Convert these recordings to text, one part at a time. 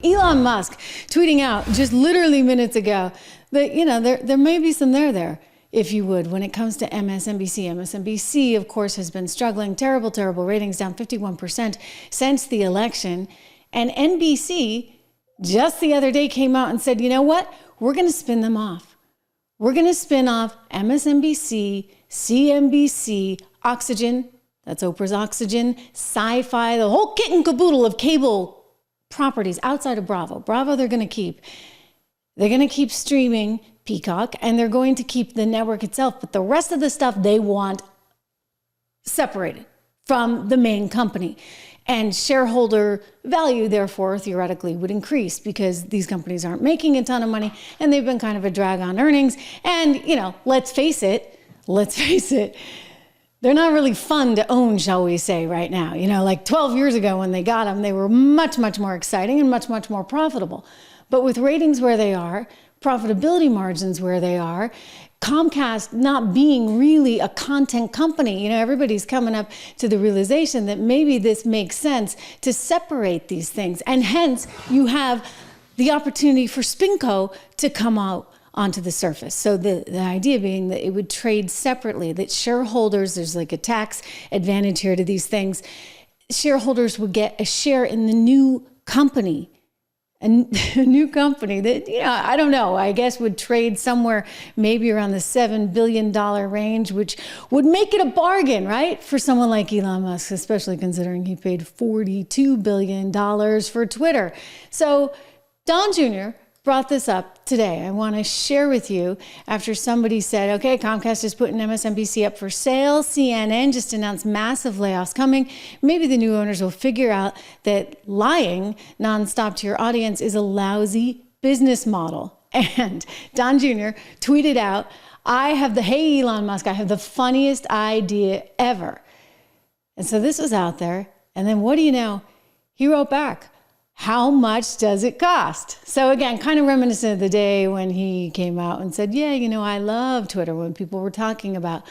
Elon Musk tweeting out just literally minutes ago that, there may be some there, if you would, when it comes to MSNBC. MSNBC, of course, has been struggling. Terrible ratings, down 51% since the election. And NBC just the other day came out and said, you know what? We're going to spin them off. We're going to spin off MSNBC, CNBC, Oxygen, that's Oprah's Oxygen, Sci-Fi, the whole kit and caboodle of cable properties outside of Bravo. Bravo they're going to keep. They're going to keep streaming Peacock, and they're going to keep the network itself. But the rest of the stuff they want separated from the main company. And shareholder value, therefore, theoretically would increase because these companies aren't making a ton of money and they've been kind of a drag on earnings. And, let's face it, they're not really fun to own, shall we say, right now. Like 12 years ago when they got them, they were much more exciting and much more profitable. But with ratings where they are, profitability margins where they are, Comcast not being really a content company, everybody's coming up to the realization that maybe this makes sense to separate these things. And hence, you have the opportunity for SpinCo to come out onto the surface. So the idea being that it would trade separately, that shareholders, there's like a tax advantage here to these things, shareholders would get a share in the new company, a new company that, I don't know, I guess would trade somewhere maybe around the $7 billion range, which would make it a bargain, right? For someone like Elon Musk, especially considering he paid $42 billion for Twitter. So Don Jr. brought this up today. I want to share with you after somebody said, okay, Comcast is putting MSNBC up for sale. CNN just announced massive layoffs coming. Maybe the new owners will figure out that lying nonstop to your audience is a lousy business model. And Don Jr. tweeted out, hey, Elon Musk, I have the funniest idea ever. And so this was out there. And then what do you know? He wrote back, how much does it cost? So again, kind of reminiscent of the day when he came out and said, yeah, I love Twitter, when people were talking about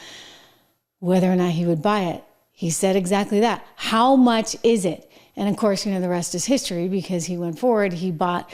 whether or not he would buy it. He said exactly that. How much is it? And of course, the rest is history because he went forward. He bought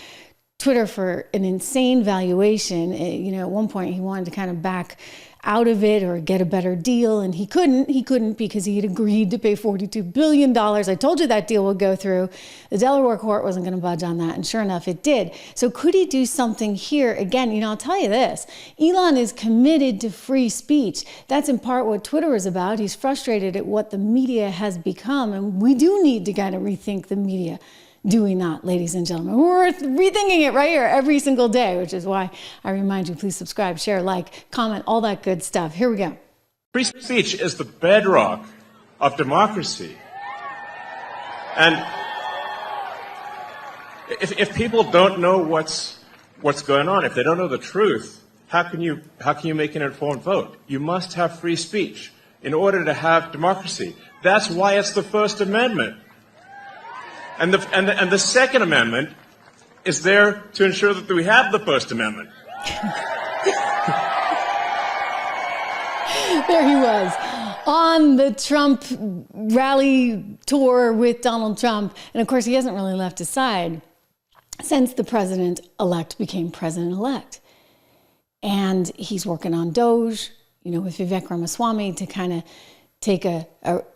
Twitter for an insane valuation. At one point he wanted to kind of back out of it or get a better deal, and he couldn't because he had agreed to pay $42 billion. I told you that deal would go through. The Delaware court wasn't going to budge on that, and sure enough, it did. So could he do something here? Again, I'll tell you this, Elon is committed to free speech. That's in part what Twitter is about. He's frustrated at what the media has become, and we do need to kind of rethink the media. Do we not, ladies and gentlemen? We're rethinking it right here every single day, which is why I remind you, please subscribe, share, like, comment, all that good stuff. Here we go. Free speech is the bedrock of democracy. And if people don't know what's going on, if they don't know the truth, how can you make an informed vote? You must have free speech in order to have democracy. That's why it's the First Amendment. And the Second Amendment is there to ensure that we have the First Amendment. There he was on the Trump rally tour with Donald Trump. And of course, he hasn't really left his side since the president-elect became president-elect. And he's working on Doge, with Vivek Ramaswamy to kind of take a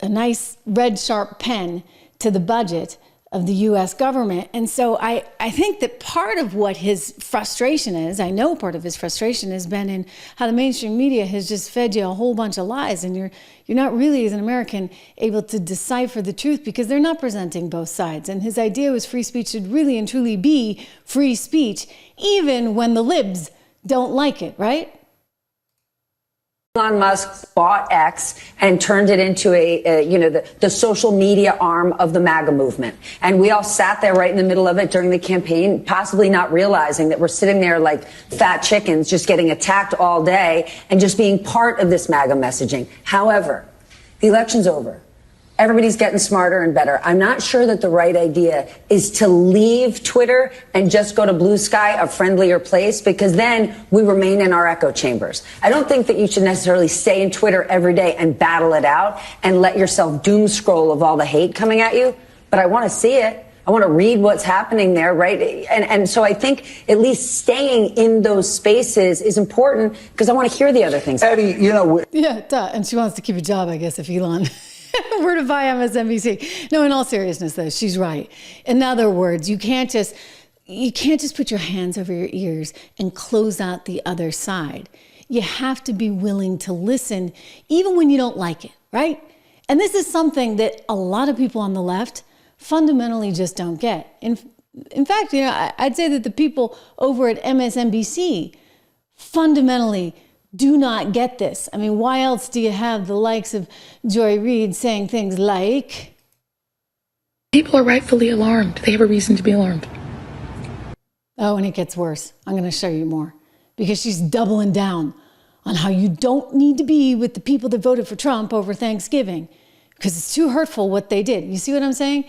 nice red sharp pen to the budget of the U.S. government. And so I think that part of what his frustration is, I know part of his frustration has been in how the mainstream media has just fed you a whole bunch of lies, and you're not really, as an American, able to decipher the truth because they're not presenting both sides. And his idea was free speech should really and truly be free speech, even when the libs don't like it, right? Elon Musk bought X and turned it into the social media arm of the MAGA movement. And we all sat there right in the middle of it during the campaign, possibly not realizing that we're sitting there like fat chickens, just getting attacked all day and just being part of this MAGA messaging. However, the election's over. Everybody's getting smarter and better. I'm not sure that the right idea is to leave Twitter and just go to Blue Sky, a friendlier place, because then we remain in our echo chambers. I don't think that you should necessarily stay in Twitter every day and battle it out and let yourself doom scroll of all the hate coming at you, but I want to see it. I want to read what's happening there, right? And so I think at least staying in those spaces is important because I want to hear the other things. Eddie, Yeah, duh. And she wants to keep a job, I guess, if Elon were to buy MSNBC. No, in all seriousness, though, she's right. In other words, you can't just put your hands over your ears and close out the other side. You have to be willing to listen, even when you don't like it, right? And this is something that a lot of people on the left fundamentally just don't get. In fact, I'd say that the people over at MSNBC fundamentally do not get this. I mean, why else do you have the likes of Joy Reid saying things like, people are rightfully alarmed. They have a reason to be alarmed. oh, and it gets worse. I'm going to show you more because she's doubling down on how you don't need to be with the people that voted for Trump over Thanksgiving because it's too hurtful what they did. You see what I'm saying?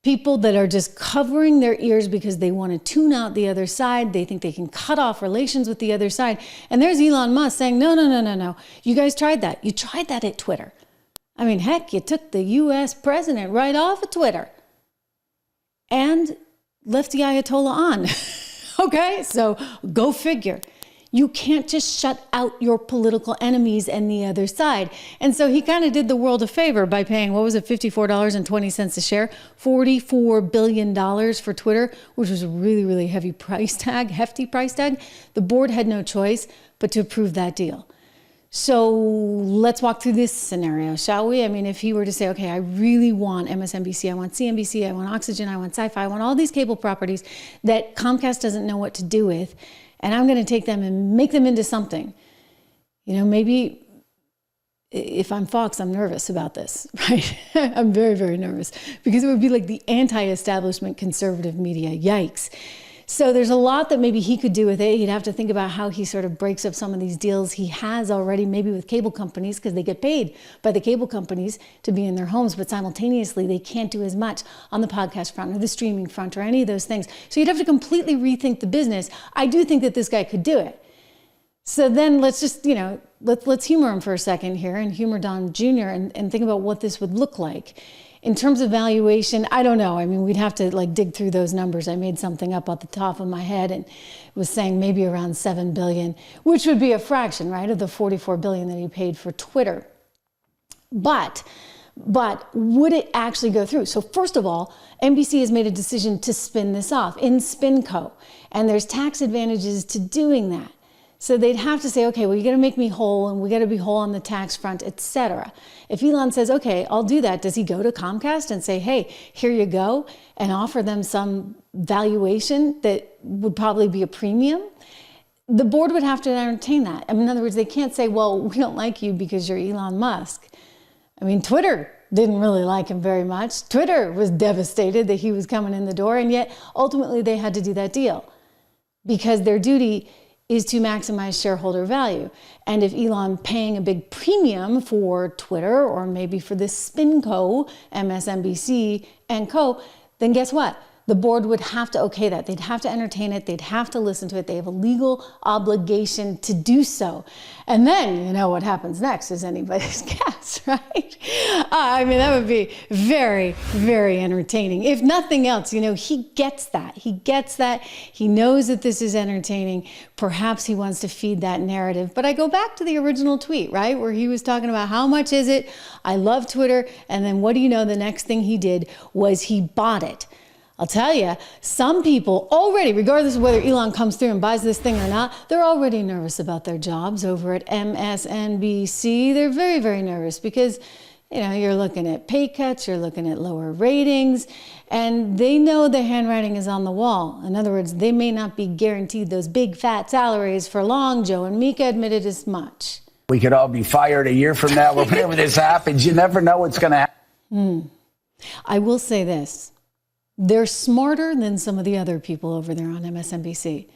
People that are just covering their ears because they want to tune out the other side. They think they can cut off relations with the other side. And there's Elon Musk saying, no. You guys tried that. You tried that at Twitter. I mean, heck, you took the US president right off of Twitter and left the Ayatollah on. Okay, so go figure. You can't just shut out your political enemies and the other side. And so he kind of did the world a favor by paying, what was it, $54.20 a share, $44 billion for Twitter, which was a really, really hefty price tag. The board had no choice but to approve that deal. So let's walk through this scenario, shall we? I mean, if he were to say, okay, I really want MSNBC, I want CNBC, I want Oxygen, I want Sci-Fi, I want all these cable properties that Comcast doesn't know what to do with, and I'm going to take them and make them into something. Maybe if I'm Fox, I'm nervous about this, right? I'm very, very nervous because it would be like the anti-establishment conservative media. Yikes. So there's a lot that maybe he could do with it. He'd have to think about how he sort of breaks up some of these deals he has already, maybe with cable companies, because they get paid by the cable companies to be in their homes, but simultaneously they can't do as much on the podcast front or the streaming front or any of those things. So you'd have to completely rethink the business. I do think that this guy could do it. So then let's just, let's humor him for a second here and humor Don Jr. and think about what this would look like. In terms of valuation, I don't know. I mean, we'd have to dig through those numbers. I made something up at the top of my head and was saying maybe around $7 billion, which would be a fraction, right, of the $44 billion that he paid for Twitter. But would it actually go through? So first of all, NBC has made a decision to spin this off in SpinCo, and there's tax advantages to doing that. So they'd have to say, okay, well, you got to make me whole, and we got to be whole on the tax front, etc. If Elon says, okay, I'll do that, does he go to Comcast and say, hey, here you go, and offer them some valuation that would probably be a premium? The board would have to entertain that. I mean, in other words, they can't say, well, we don't like you because you're Elon Musk. I mean, Twitter didn't really like him very much. Twitter was devastated that he was coming in the door, and yet ultimately they had to do that deal because their duty is to maximize shareholder value. And if Elon paying a big premium for Twitter or maybe for this SpinCo, MSNBC and co, then guess what? The board would have to okay that. They'd have to entertain it. They'd have to listen to it. They have a legal obligation to do so. And then, what happens next is anybody's guess, right? I mean, that would be very, very entertaining. If nothing else, he gets that. He gets that. He knows that this is entertaining. Perhaps he wants to feed that narrative. But I go back to the original tweet, right? Where he was talking about how much is it? I love Twitter. And then what do you know? The next thing he did was he bought it. I'll tell you, some people already, regardless of whether Elon comes through and buys this thing or not, they're already nervous about their jobs over at MSNBC. They're very, very nervous because, you're looking at pay cuts, you're looking at lower ratings, and they know the handwriting is on the wall. In other words, they may not be guaranteed those big fat salaries for long. Joe and Mika admitted as much. We could all be fired a year from now whenever this happens. You never know what's going to happen. I will say this. They're smarter than some of the other people over there on MSNBC.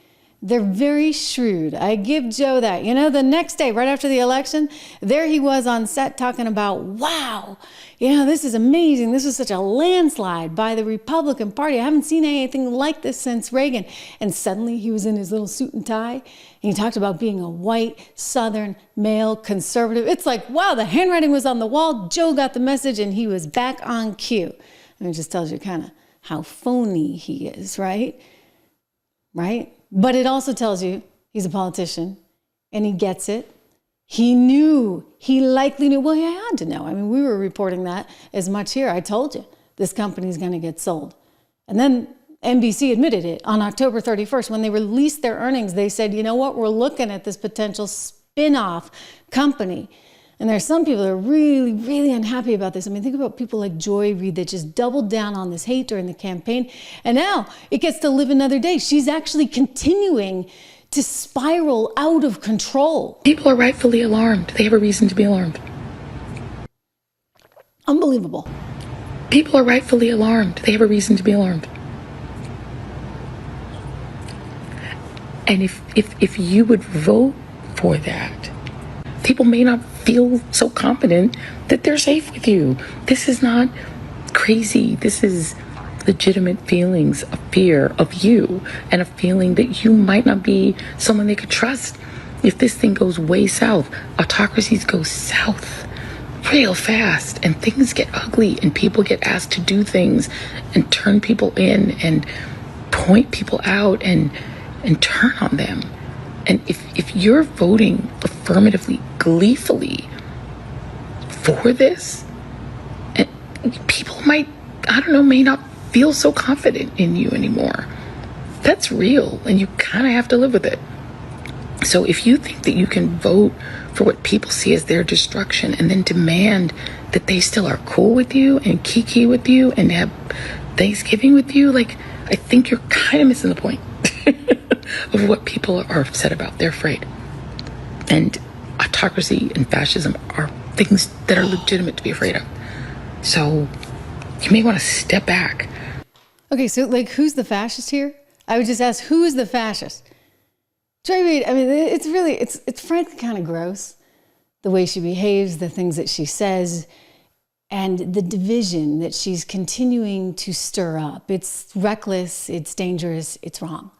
They're very shrewd. I give Joe that. The next day, right after the election, there he was on set talking about, wow, this is amazing. This was such a landslide by the Republican Party. I haven't seen anything like this since Reagan. And suddenly he was in his little suit and tie, and he talked about being a white, Southern, male, conservative. It's like, wow, the handwriting was on the wall. Joe got the message, and he was back on cue. And it just tells you kind of how phony he is, right? Right? But it also tells you he's a politician and he gets it. He likely knew. Well, he had to know. I mean, we were reporting that as much here. I told you this company's going to get sold. And then NBC admitted it on October 31st. When they released their earnings, they said, you know what? We're looking at this potential spin-off company. And there are some people that are really, really unhappy about this. I mean, think about people like Joy Reid that just doubled down on this hate during the campaign. And now it gets to live another day. She's actually continuing to spiral out of control. People are rightfully alarmed. They have a reason to be alarmed. Unbelievable. People are rightfully alarmed. They have a reason to be alarmed. And if you would vote for that, people may not feel so confident that they're safe with you. This is not crazy. This is legitimate feelings of fear of you and a feeling that you might not be someone they could trust. If this thing goes way south, autocracies go south real fast and things get ugly and people get asked to do things and turn people in and point people out and turn on them. And if you're voting affirmatively, gleefully for this, and people might, may not feel so confident in you anymore. That's real, and you kind of have to live with it. So if you think that you can vote for what people see as their destruction and then demand that they still are cool with you and kiki with you and have Thanksgiving with you, I think you're kind of missing the point of what people are upset about. They're afraid. And autocracy and fascism are things that are legitimate to be afraid of. So you may want to step back. Okay, so who's the fascist here? I would just ask, who is the fascist? Joy Reid, I mean, it's frankly kind of gross, the way she behaves, the things that she says, and the division that she's continuing to stir up. It's reckless, it's dangerous, it's wrong.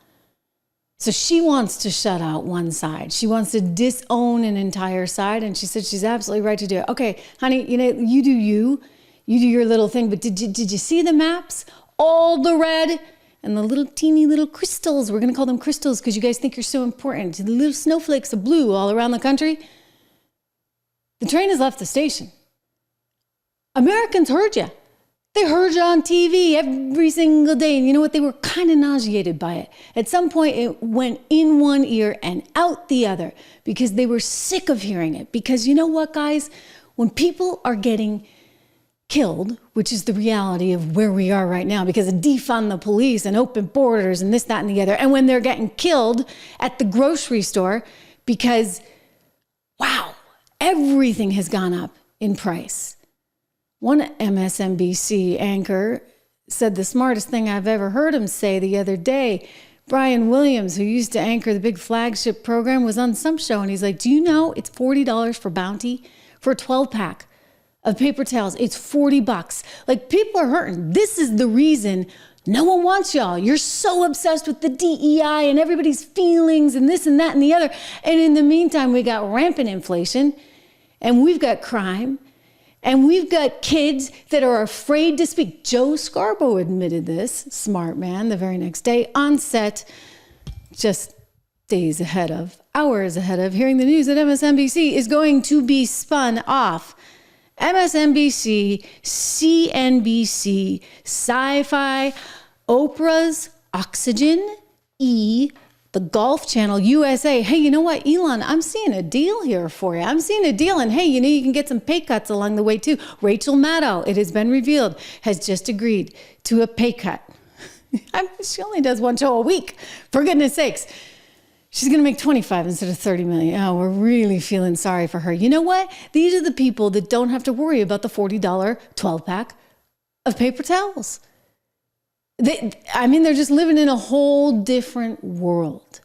So she wants to shut out one side. She wants to disown an entire side, and she said she's absolutely right to do it. Okay, honey, you do you do your little thing, but did you see the maps? All the red and the little teeny little crystals. We're going to call them crystals because you guys think you're so important. The little snowflakes of blue all around the country. The train has left the station. Americans heard you. They heard you on TV every single day. And you know what? They were kind of nauseated by it. At some point, it went in one ear and out the other because they were sick of hearing it. Because you know what, guys? When people are getting killed, which is the reality of where we are right now because of defund the police and open borders and this, that, and the other. And when they're getting killed at the grocery store because, wow, everything has gone up in price. One MSNBC anchor said the smartest thing I've ever heard him say the other day. Brian Williams, who used to anchor the big flagship program, was on some show and he's like, do you know it's $40 for Bounty for a 12-pack of paper towels? It's $40. People are hurting. This is the reason no one wants y'all. You're so obsessed with the DEI and everybody's feelings and this and that and the other. And in the meantime, we got rampant inflation and we've got crime and we've got kids that are afraid to speak. Joe Scarborough admitted this, smart man, the very next day on set, just days ahead of, hours ahead of hearing the news that MSNBC is going to be spun off. MSNBC, CNBC, Sci-Fi, Oprah's, Oxygen, E, the Golf Channel, USA. Hey, you know what, Elon, I'm seeing a deal here for you. I'm seeing a deal. And hey, you can get some pay cuts along the way too. Rachel Maddow, it has been revealed, has just agreed to a pay cut. She only does one show a week, for goodness sakes. She's going to make 25 instead of 30 million. Oh, we're really feeling sorry for her. You know what? These are the people that don't have to worry about the $40 12-pack of paper towels. They're just living in a whole different world.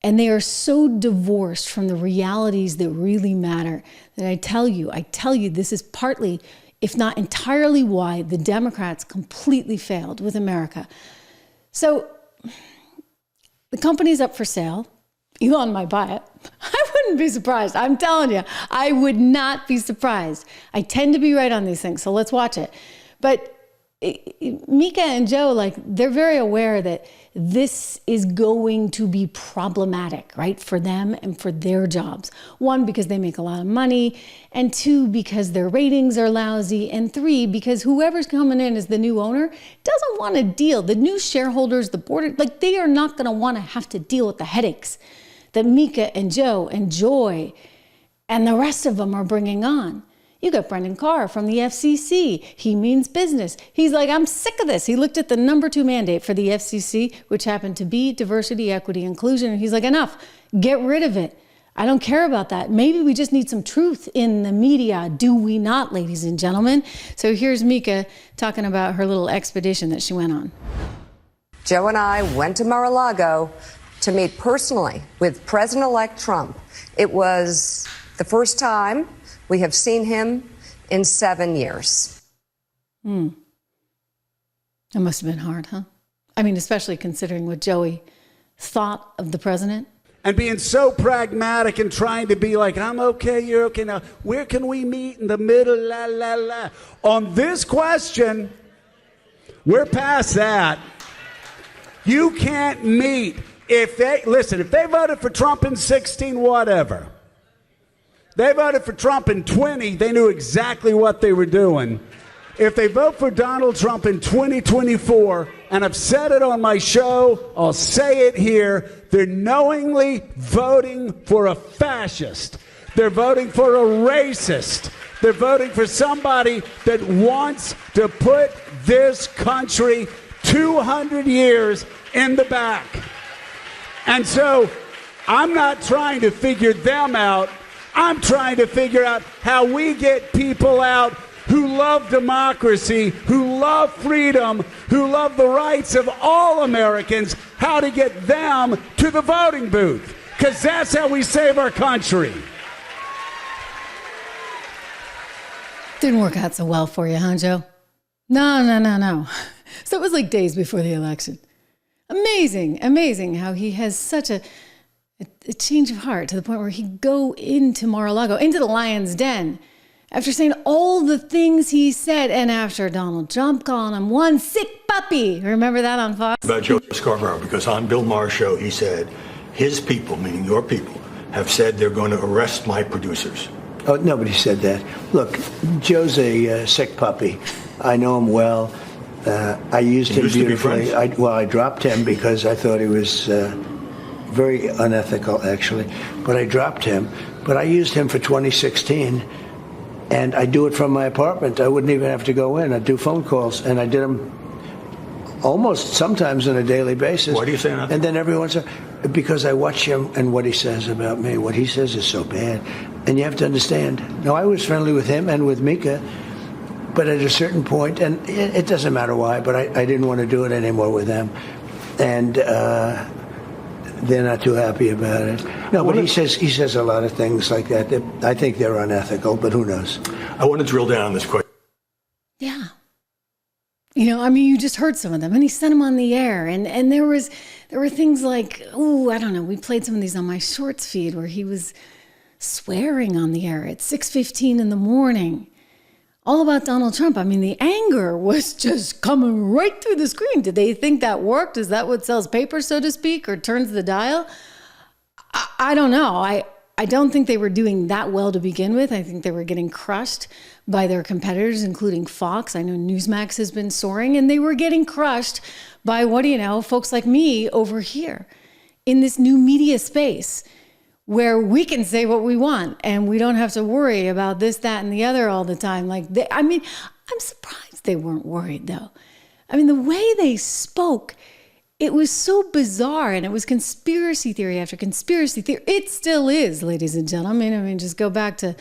And they are so divorced from the realities that really matter that I tell you, this is partly, if not entirely, why the Democrats completely failed with America. So the company's up for sale. Elon might buy it. I wouldn't be surprised. I'm telling you, I would not be surprised. I tend to be right on these things, so let's watch it. But Mika and Joe, like, they're very aware that this is going to be problematic, right, for them and for their jobs. One, because they make a lot of money, and two, because their ratings are lousy, and three, because whoever's coming in as the new owner doesn't want to deal. The new shareholders, the board, like, they are not going to want to have to deal with the headaches that Mika and Joe and Joy and the rest of them are bringing on. You got Brendan Carr from the FCC. He means business. He's like, I'm sick of this. He looked at the number 2 mandate for the FCC, which happened to be diversity, equity, inclusion. And he's like, enough, get rid of it. I don't care about that. Maybe we just need some truth in the media. Do we not, ladies and gentlemen? So here's Mika talking about her little expedition that she went on. Joe and I went to Mar-a-Lago to meet personally with President-elect Trump. It was the first time we have seen him in 7 years. That must have been hard, huh? I mean, especially considering what Joey thought of the president. And being so pragmatic and trying to be like, I'm okay, you're okay. Now, where can we meet in the middle? La, la, la. On this question, we're past that. You can't meet. If they voted for Trump in 16, whatever. They voted for Trump in 20, they knew exactly what they were doing. If they vote for Donald Trump in 2024, and I've said it on my show, I'll say it here, they're knowingly voting for a fascist. They're voting for a racist. They're voting for somebody that wants to put this country 200 years in the back. And so I'm not trying to figure them out. I'm trying to figure out how we get people out who love democracy, who love freedom, who love the rights of all Americans, how to get them to the voting booth. Because that's how we save our country. Didn't work out so well for you, huh, Joe? No. So it was like days before the election. Amazing how he has such a change of heart to the point where he'd go into Mar-a-Lago, into the lion's den, after saying all the things he said, and after Donald Trump calling him one sick puppy. Remember that on Fox? About Joe Scarborough, because on Bill Maher's show, he said, his people, meaning your people, have said they're going to arrest my producers. Oh, nobody said that. Look, Joe's a sick puppy. I know him well. I used him beautifully. I dropped him because I thought he was very unethical, actually. But I dropped him. But I used him for 2016, and I do it from my apartment. I wouldn't even have to go in. I'd do phone calls, and I did them almost sometimes on a daily basis. Why do you say that? And then everyone's because I watch him and what he says about me. What he says is so bad. And you have to understand. Now, I was friendly with him and with Mika, but at a certain point, and it doesn't matter why, but I didn't want to do it anymore with them. And they're not too happy about it. No, but he says a lot of things like that I think they're unethical, but who knows? I want to drill down on this question. Yeah. You know, I mean, you just heard some of them, and he sent them on the air, and there were things like, I don't know, we played some of these on my shorts feed where he was swearing on the air at 6:15 in the morning, all about Donald Trump. I mean, the anger was just coming right through the screen. Did they think that worked? Is that what sells paper, so to speak, or turns the dial? I don't know. I don't think they were doing that well to begin with. I think they were getting crushed by their competitors, including Fox. I know Newsmax has been soaring, and they were getting crushed by, folks like me over here in this new media space where we can say what we want and we don't have to worry about this, that, and the other all the time. I'm surprised they weren't worried, though. I mean, the way they spoke, it was so bizarre, and it was conspiracy theory after conspiracy theory. It still is, ladies and gentlemen. I mean, just go back to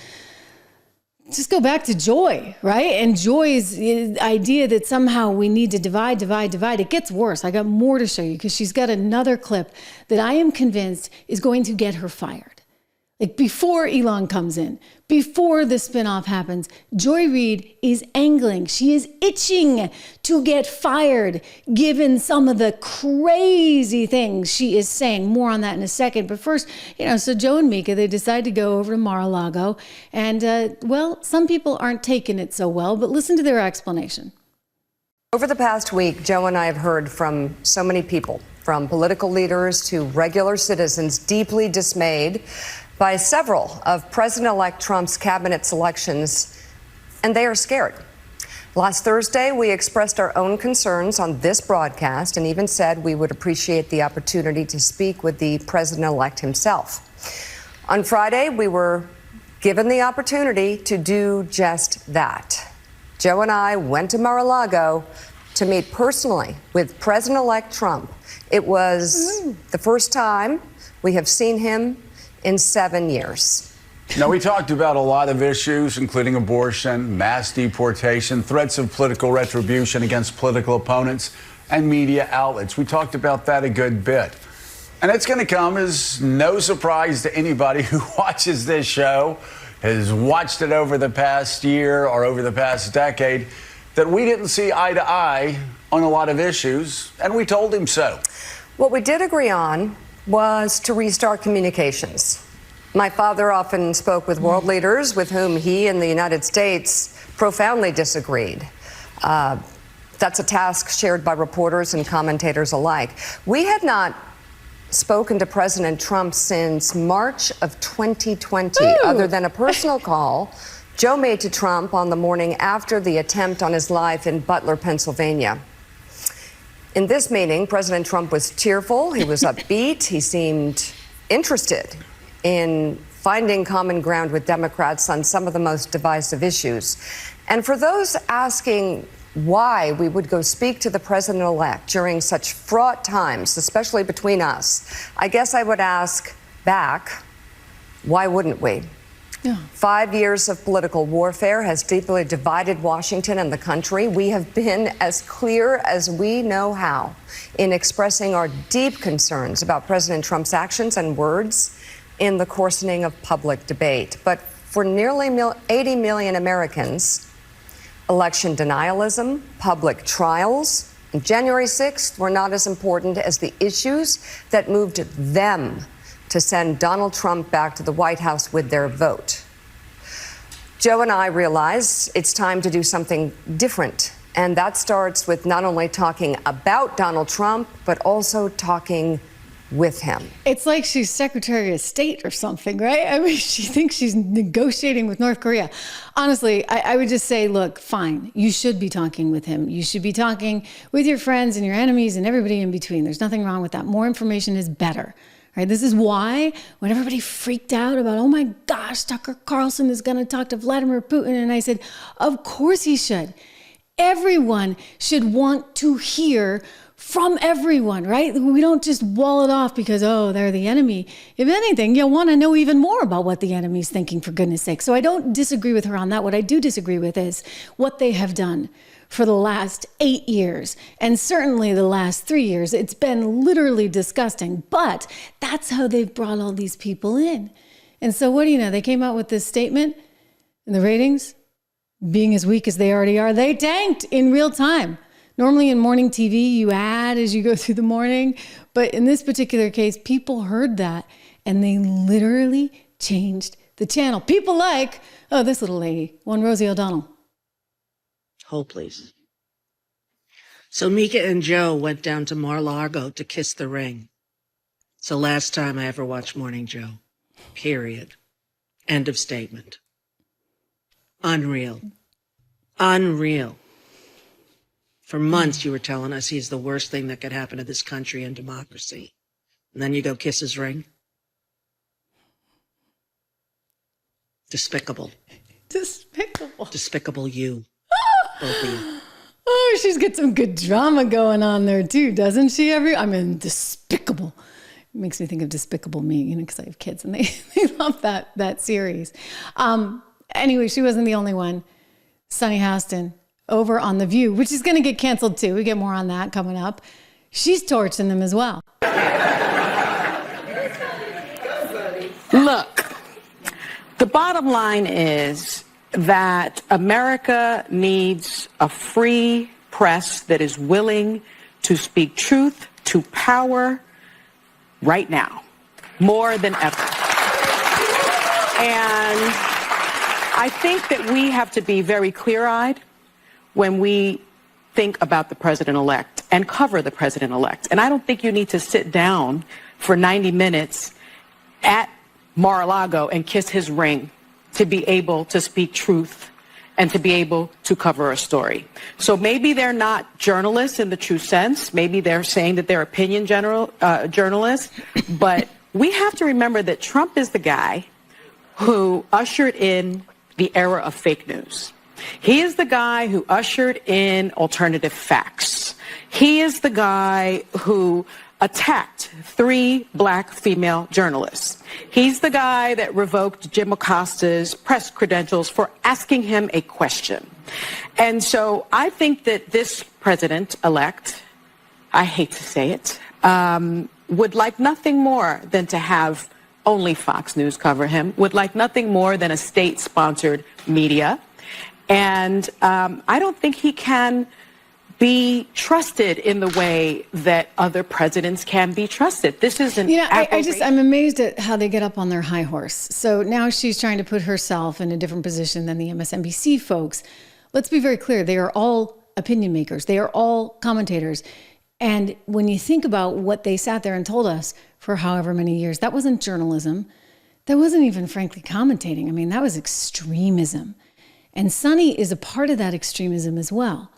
Joy, right? And Joy's idea that somehow we need to divide. It gets worse. I got more to show you because she's got another clip that I am convinced is going to get her fired. Like before Elon comes in, before the spinoff happens, Joy Reid is angling. She is itching to get fired, given some of the crazy things she is saying. More on that in a second. But first, so Joe and Mika, they decide to go over to Mar-a-Lago. And, some people aren't taking it so well, but listen to their explanation. Over the past week, Joe and I have heard from so many people, from political leaders to regular citizens, deeply dismayed by several of President-elect Trump's cabinet selections, and they are scared. Last Thursday, we expressed our own concerns on this broadcast and even said we would appreciate the opportunity to speak with the president-elect himself. On Friday, we were given the opportunity to do just that. Joe and I went to Mar-a-Lago to meet personally with President-elect Trump. It was the first time we have seen him in 7 years. Now, we talked about a lot of issues, including abortion, mass deportation, threats of political retribution against political opponents, and media outlets. We talked about that a good bit. And it's going to come as no surprise to anybody who watches this show, has watched it over the past year or over the past decade, that we didn't see eye to eye on a lot of issues, and we told him so. What we did agree on was to restart communications. My father often spoke with world leaders with whom he and the United States profoundly disagreed. That's a task shared by reporters and commentators alike. We had not spoken to President Trump since March of 2020, other than a personal call Joe made to Trump on the morning after the attempt on his life in Butler, Pennsylvania. In this meeting, President Trump was cheerful, he was upbeat, he seemed interested in finding common ground with Democrats on some of the most divisive issues. And for those asking why we would go speak to the president-elect during such fraught times, especially between us, I guess I would ask back, why wouldn't we? Yeah. 5 years of political warfare has deeply divided Washington and the country. We have been as clear as we know how in expressing our deep concerns about President Trump's actions and words in the coarsening of public debate. But for nearly 80 million Americans, election denialism, public trials, and January 6th were not as important as the issues that moved them to send Donald Trump back to the White House with their vote. Joe and I realize it's time to do something different. And that starts with not only talking about Donald Trump, but also talking with him. It's like she's Secretary of State or something, right? I mean, she thinks she's negotiating with North Korea. Honestly, I would just say, look, fine. You should be talking with him. You should be talking with your friends and your enemies and everybody in between. There's nothing wrong with that. More information is better. Right? This is why when everybody freaked out about, oh my gosh, Tucker Carlson is going to talk to Vladimir Putin. And I said, of course he should. Everyone should want to hear from everyone, right? We don't just wall it off because, oh, they're the enemy. If anything, you'll want to know even more about what the enemy's thinking, for goodness sake. So I don't disagree with her on that. What I do disagree with is what they have done for the last 8 years, and certainly the last 3 years. It's been literally disgusting, but that's how they've brought all these people in. And so what do you know? They came out with this statement, and the ratings, being as weak as they already are, they tanked in real time. Normally in morning TV, you add as you go through the morning, but in this particular case, people heard that, and they literally changed the channel. People like, oh, this little lady, one Rosie O'Donnell. Hold, please. So Mika and Joe went down to Mar-a-Lago to kiss the ring. It's the last time I ever watched Morning Joe. Period. End of statement. Unreal. Unreal. For months you were telling us he's the worst thing that could happen to this country and democracy. And then you go kiss his ring? Despicable. Despicable. Despicable you. Both of you. Oh, she's got some good drama going on there too, doesn't she? Despicable. It makes me think of Despicable Me, because I have kids and they love that series. Anyway, she wasn't the only one. Sunny Houston over on The View, which is going to get canceled too. We get more on that coming up. She's torching them as well. Look, the bottom line is that America needs a free press that is willing to speak truth to power right now, more than ever. And I think that we have to be very clear-eyed when we think about the president-elect and cover the president-elect. And I don't think you need to sit down for 90 minutes at Mar-a-Lago and kiss his ring to be able to speak truth and to be able to cover a story. So maybe they're not journalists in the true sense. Maybe they're saying that they're opinion journalists. But we have to remember that Trump is the guy who ushered in the era of fake news. He is the guy who ushered in alternative facts. He is the guy who attacked 3 black female journalists. He's the guy that revoked Jim Acosta's press credentials for asking him a question. And so I think that this president-elect, I hate to say it, would like nothing more than to have only Fox News cover him, would like nothing more than a state-sponsored media. And I don't think he can be trusted in the way that other presidents can be trusted. This is an I'm amazed at how they get up on their high horse. So now she's trying to put herself in a different position than the MSNBC folks. Let's be very clear. They are all opinion makers. They are all commentators. And when you think about what they sat there and told us for however many years, that wasn't journalism. That wasn't even, frankly, commentating. I mean, that was extremism. And Sunny is a part of that extremism as well.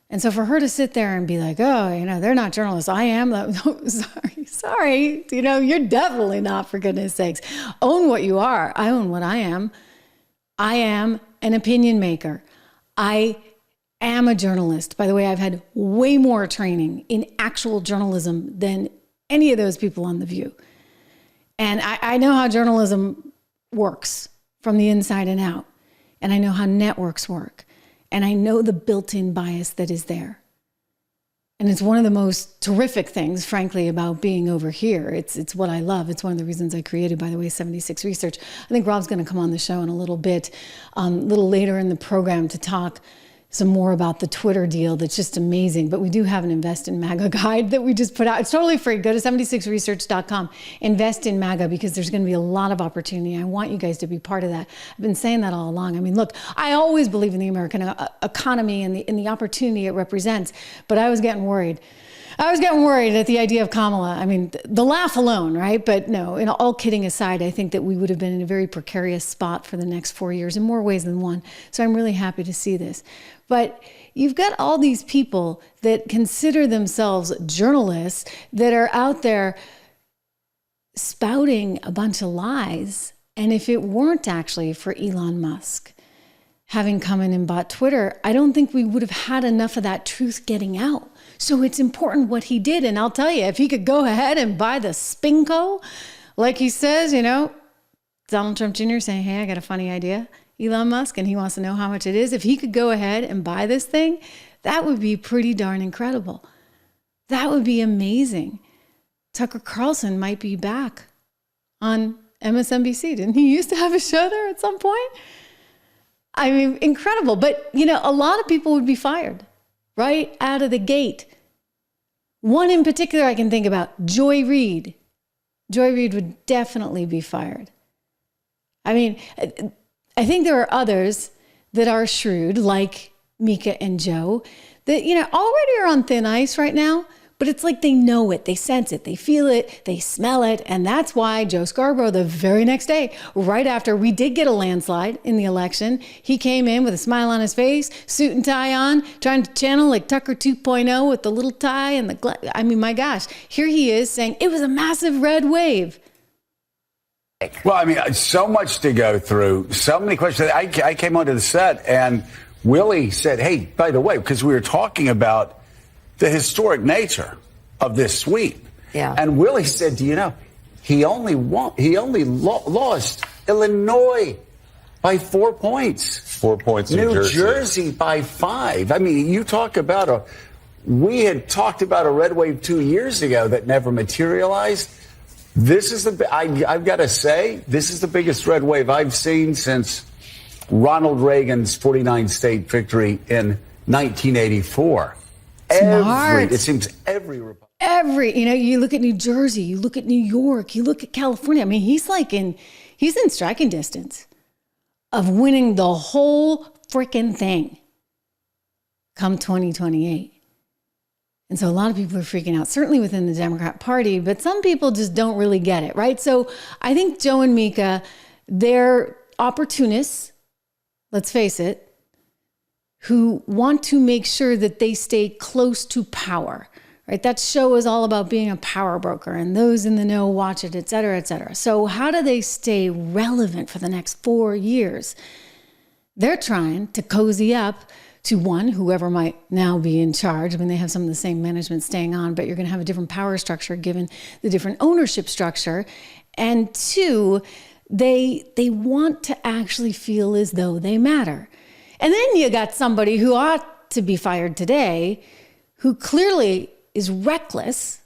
And so for her to sit there and be like, oh, they're not journalists. I am. No, sorry. You're definitely not, for goodness sakes. Own what you are. I own what I am. I am an opinion maker. I am a journalist. By the way, I've had way more training in actual journalism than any of those people on The View. And I know how journalism works from the inside and out. And I know how networks work. And I know the built-in bias that is there. And it's one of the most terrific things, frankly, about being over here. It's what I love. It's one of the reasons I created, by the way, 76 Research. I think Rob's going to come on the show in a little bit, a little later in the program, to talk some more about the Twitter deal that's just amazing. But we do have an Invest in MAGA guide that we just put out. It's totally free. Go to 76research.com, invest in MAGA, because there's going to be a lot of opportunity. I want you guys to be part of that. I've been saying that all along. I mean, look, I always believe in the American economy and the opportunity it represents, but I was getting worried. At the idea of Kamala. I mean, the laugh alone, right? But no, all kidding aside, I think that we would have been in a very precarious spot for the next 4 years in more ways than one. So I'm really happy to see this. But you've got all these people that consider themselves journalists that are out there spouting a bunch of lies. And if it weren't actually for Elon Musk having come in and bought Twitter, I don't think we would have had enough of that truth getting out. So it's important what he did. And I'll tell you, if he could go ahead and buy the Spinco, like he says, Donald Trump Jr. saying, hey, I got a funny idea, Elon Musk, and he wants to know how much it is. If he could go ahead and buy this thing, that would be pretty darn incredible. That would be amazing. Tucker Carlson might be back on MSNBC. Didn't he used to have a show there at some point? I mean, incredible. But, a lot of people would be fired right out of the gate. One in particular I can think about, Joy Reid. Joy Reid would definitely be fired. I mean, I think there are others that are shrewd, like Mika and Joe, that, already are on thin ice right now, but it's like they know it, they sense it, they feel it, they smell it. And that's why Joe Scarborough, the very next day, right after we did get a landslide in the election, he came in with a smile on his face, suit and tie on, trying to channel like Tucker 2.0 with the little tie and the, I mean, my gosh, here he is saying it was a massive red wave. Well, I mean, so much to go through, so many questions. I came onto the set and Willie said, hey, by the way, because we were talking about the historic nature of this sweep. Yeah. And Willie said, do you know, he only lost Illinois by 4 points. 4 points in New Jersey by 5. I mean, you talk about we had talked about a red wave 2 years ago that never materialized. This is I've got to say, this is the biggest red wave I've seen since Ronald Reagan's 49 state victory in 1984. Smart. It seems every you look at New Jersey, you look at New York, you look at California. I mean, he's in striking distance of winning the whole freaking thing. come 2028. And so a lot of people are freaking out, certainly within the Democrat Party, but some people just don't really get it, right? So I think Joe and Mika, they're opportunists, let's face it, who want to make sure that they stay close to power, right? That show is all about being a power broker, and those in the know watch it, et cetera, et cetera. So how do they stay relevant for the next 4 years? They're trying to cozy up to one, whoever might now be in charge. I mean, they have some of the same management staying on, but you're going to have a different power structure given the different ownership structure. And two, they want to actually feel as though they matter. And then you got somebody who ought to be fired today, who clearly is reckless.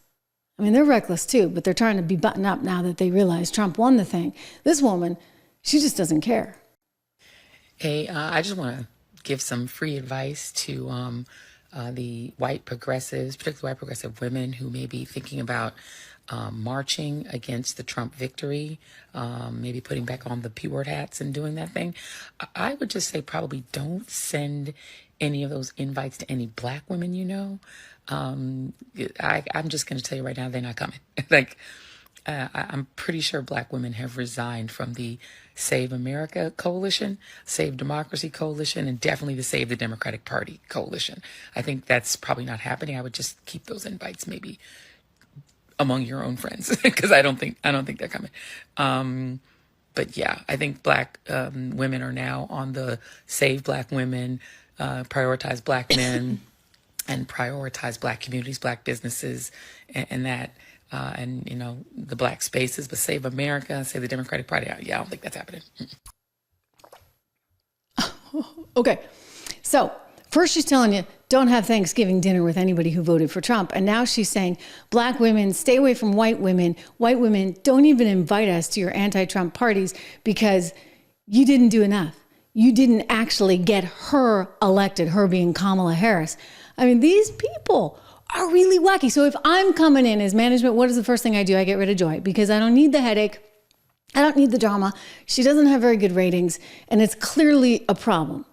I mean, they're reckless too, but they're trying to be buttoned up now that they realize Trump won the thing. This woman, she just doesn't care. Hey, I just want to give some free advice to the white progressives, particularly white progressive women who may be thinking about marching against the Trump victory, maybe putting back on the P-word hats and doing that thing. I would just say probably don't send any of those invites to any black women you know. I'm just going to tell you right now, they're not coming. I'm pretty sure black women have resigned from the Save America Coalition, Save Democracy Coalition, and definitely the Save the Democratic Party Coalition. I think that's probably not happening. I would just keep those invites maybe among your own friends, because I don't think they're coming. But yeah, I think black women are now on the Save Black Women, Prioritize Black Men, and prioritize black communities, black businesses, and that. And, you know, the black spaces, but Save America, Save the Democratic Party. Yeah, I don't think that's happening. Okay. So first she's telling you, don't have Thanksgiving dinner with anybody who voted for Trump. And now she's saying, black women, stay away from white women. White women, don't even invite us to your anti-Trump parties because you didn't do enough. You didn't actually get her elected, her being Kamala Harris. I mean, these people are really wacky. So if I'm coming in as management, what is the first thing I do? I get rid of Joy because I don't need the headache. I don't need the drama. She doesn't have very good ratings, and it's clearly a problem.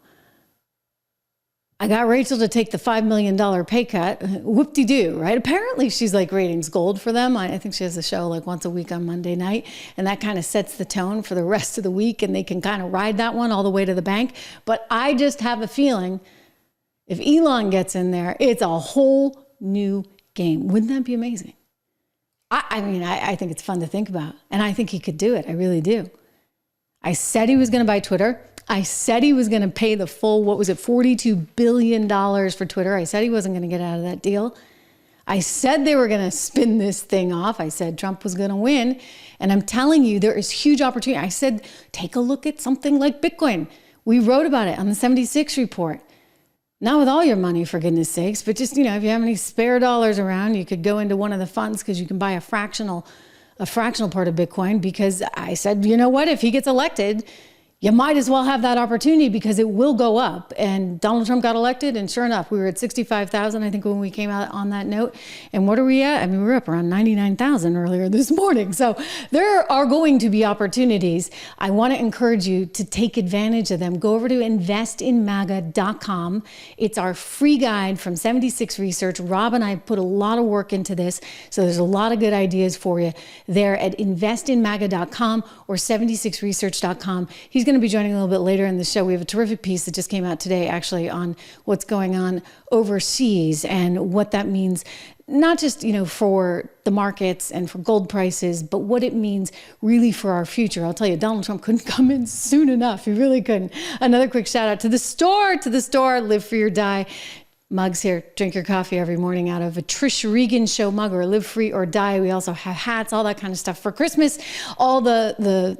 I got Rachel to take the $5 million pay cut. Whoop-de-doo, right? Apparently she's like ratings gold for them. I think she has a show like once a week on Monday night, and that kind of sets the tone for the rest of the week, and they can kind of ride that one all the way to the bank. But I just have a feeling if Elon gets in there, it's a whole new game. Wouldn't that be amazing? I mean, I think it's fun to think about, and I think he could do it. I really do. I said he was going to buy Twitter. I said he was going to pay the full, what was it, $42 billion for Twitter. I said he wasn't going to get out of that deal. I said they were going to spin this thing off. I said Trump was going to win. And I'm telling you, there is huge opportunity. I said, take a look at something like Bitcoin. We wrote about it on the 76 report. Not with all your money, for goodness sakes, but just, you know, if you have any spare dollars around, you could go into one of the funds because you can buy a fractional part of Bitcoin. Because I said, you know what, if he gets elected, you might as well have that opportunity because it will go up. And Donald Trump got elected, and sure enough, we were at 65,000, I think, when we came out on that note. And what are we at? I mean, we were up around 99,000 earlier this morning. So there are going to be opportunities. I want to encourage you to take advantage of them. Go over to investinmaga.com. It's our free guide from 76 Research. Rob and I put a lot of work into this, so there's a lot of good ideas for you there at investinmaga.com or 76research.com. He's going to be joining a little bit later in the show. We have a terrific piece that just came out today, actually, on what's going on overseas and what that means, not just, you know, for the markets and for gold prices, but what it means really for our future. I'll tell you, Donald Trump couldn't come in soon enough. He really couldn't. Another quick shout out to the store, Live Free or Die. Mugs here, drink your coffee every morning out of a Trish Regan show mug or Live Free or Die. We also have hats, all that kind of stuff for Christmas, all the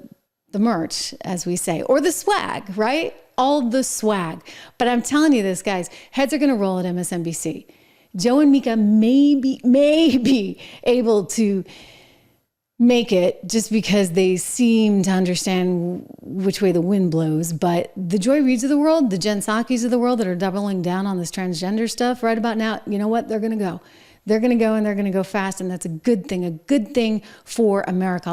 merch, as we say, or the swag, right? All the swag. But I'm telling you this, guys, heads are going to roll at MSNBC. Joe and Mika may be able to make it just because they seem to understand which way the wind blows. But the Joy Reids of the world, the Jen Psaki's of the world that are doubling down on this transgender stuff right about now, you know what? They're going to go. They're going to go, and they're going to go fast. And that's a good thing for America.